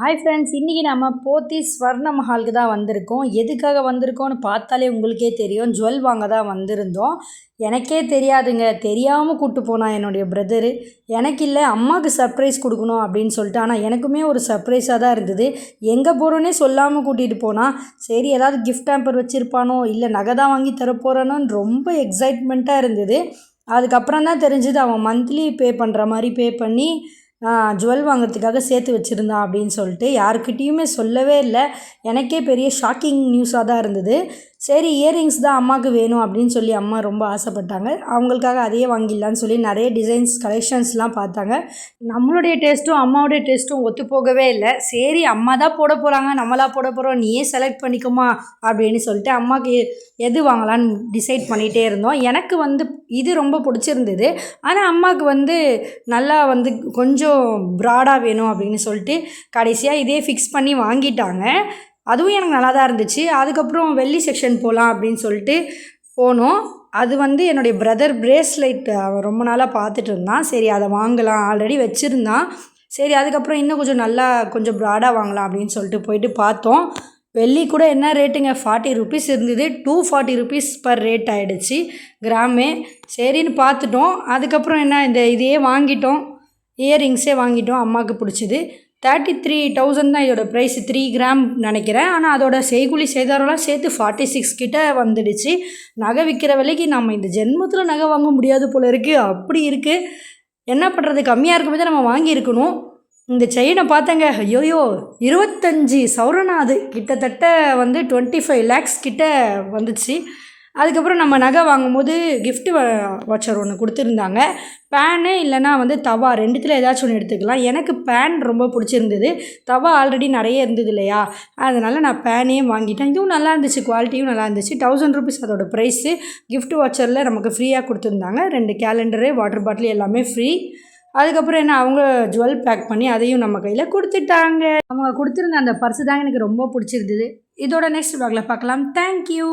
Hi friends, இன்றைக்கி நம்ம போத்தீஸ் ஸ்வர்ண மஹாலுக்கு தான் வந்திருக்கோம். எதுக்காக வந்திருக்கோன்னு பார்த்தாலே உங்களுக்கே தெரியும். ஜுவல் வாங்க தான் வந்திருந்தோம். எனக்கே தெரியாதுங்க. தெரியாமல் கூப்பிட்டு போனான் என்னுடைய பிரதரு. எனக்கு இல்லை, அம்மாவுக்கு சர்ப்ரைஸ் கொடுக்கணும் அப்படின்னு சொல்லிட்டு. ஆனால் எனக்குமே ஒரு சர்ப்ரைஸாக தான் இருந்தது. எங்கே போகிறோன்னே சொல்லாமல் கூட்டிகிட்டு போனால், சரி ஏதாவது கிஃப்ட் ஹேம்பர் வச்சுருப்பானோ இல்லை நகை தான் வாங்கி தரப்போகிறானோன்னு ரொம்ப எக்ஸைட்மெண்ட்டாக இருந்தது. அதுக்கப்புறம் தான் தெரிஞ்சது அவன் மந்த்லி பே பண்ணுற மாதிரி பே பண்ணி ஜுவல் வாங்குறதுக்காக சேர்த்து வச்சுருந்தான் அப்படின்னு சொல்லிட்டு. யாருக்கிட்டேயுமே சொல்லவே இல்லை. எனக்கே பெரிய ஷாக்கிங் நியூஸாக தான் இருந்தது. சரி, இயரிங்ஸ் தான் அம்மாவுக்கு வேணும் அப்படின்னு சொல்லி அம்மா ரொம்ப ஆசைப்பட்டாங்க. அவங்களுக்காக அதையே வாங்கிடலான்னு சொல்லி நிறைய டிசைன்ஸ் கலெக்ஷன்ஸ்லாம் பார்த்தாங்க. நம்மளுடைய டேஸ்ட்டும் அம்மாவுடைய டேஸ்ட்டும் ஒத்து போகவே இல்லை. சரி, அம்மா தான் போட போகிறாங்க, நம்மளா போட போகிறோம், நீயே செலக்ட் பண்ணிக்குமா அப்படின்னு சொல்லிட்டு அம்மாவுக்கு எது வாங்கலான்னு டிசைட் பண்ணிகிட்டே இருந்தோம். எனக்கு இது ரொம்ப பிடிச்சிருந்தது. ஆனால் அம்மாவுக்கு நல்லா கொஞ்சம் ப்ராடாக வேணும் அப்படின்னு சொல்லிட்டு கடைசியாக இதே ஃபிக்ஸ் பண்ணி வாங்கிட்டாங்க. அதுவும் எனக்கு நல்லா தான் இருந்துச்சு. அதுக்கப்புறம் வெள்ளி செக்ஷன் போகலாம் அப்படின்னு சொல்லிட்டு போனோம். அது என்னுடைய பிரதர் பிரேஸ்லைட் அவன் ரொம்ப நாளாக பார்த்துட்டு இருந்தான். சரி, அதை வாங்கலாம், ஆல்ரெடி வச்சுருந்தான். சரி, அதுக்கப்புறம் இன்னும் கொஞ்சம் ப்ராடாக வாங்கலாம் அப்படின்னு சொல்லிட்டு போயிட்டு பார்த்தோம். வெள்ளி கூட என்ன ரேட்டுங்க, 40 ருபீஸ் இருந்தது. 240 ருபீஸ் பர் ரேட் ஆகிடுச்சு கிராமே. சரின்னு பார்த்துட்டோம். அதுக்கப்புறம் இதையே வாங்கிட்டோம். இயரிங்ஸே வாங்கிட்டோம். அம்மாவுக்கு பிடிச்சிது. 33,000 தான் இதோட ப்ரைஸ். 3 கிராம் நினைக்கிறேன். ஆனால் அதோட செய்கூலி சேதாரம்லாம் சேர்த்து 46 கிட்ட வந்துடுச்சு. நகை விற்கிற விலைக்கு நம்ம இந்த ஜென்மத்தில் நகை வாங்க முடியாது போல இருக்குது. அப்படி இருக்குது. என்ன பண்ணுறது, கம்மியாக இருக்கும்போது நம்ம வாங்கியிருக்கணும். இந்த செயினை பார்த்தங்க, ஐயோயோ 25 சவரனா, அது கிட்டத்தட்ட 25 lakhs கிட்ட வந்துச்சு. அதுக்கப்புறம் நம்ம நகை வாங்கும்போது கிஃப்ட்டு வாட்சர் ஒன்று கொடுத்துருந்தாங்க. பேனு இல்லைனா தவா, ரெண்டுத்தில் ஏதாச்சும் ஒன்று எடுத்துக்கலாம். எனக்கு பேன் ரொம்ப பிடிச்சிருந்தது. தவா ஆல்ரெடி நிறைய இருந்தது இல்லையா, அதனால் நான் பேனே வாங்கிட்டேன். இதுவும் நல்லா இருந்துச்சு, குவாலிட்டியும் நல்லா இருந்துச்சு. 1000 ருபீஸ் அதோட ப்ரைஸு. கிஃப்ட் வாட்சரில் நமக்கு ஃப்ரீயாக கொடுத்துருந்தாங்க. 2 கேலண்டரு, வாட்டர் பாட்டில் எல்லாமே ஃப்ரீ. அதுக்கப்புறம் அவங்க ஜுவல் பேக் பண்ணி அதையும் நம்ம கையில் கொடுத்துட்டாங்க. அவங்க கொடுத்துருந்த அந்த பர்ஸு தாங்க எனக்கு ரொம்ப பிடிச்சிருந்தது. இதோட நெக்ஸ்ட் vlogல பார்க்கலாம். தேங்க்யூ.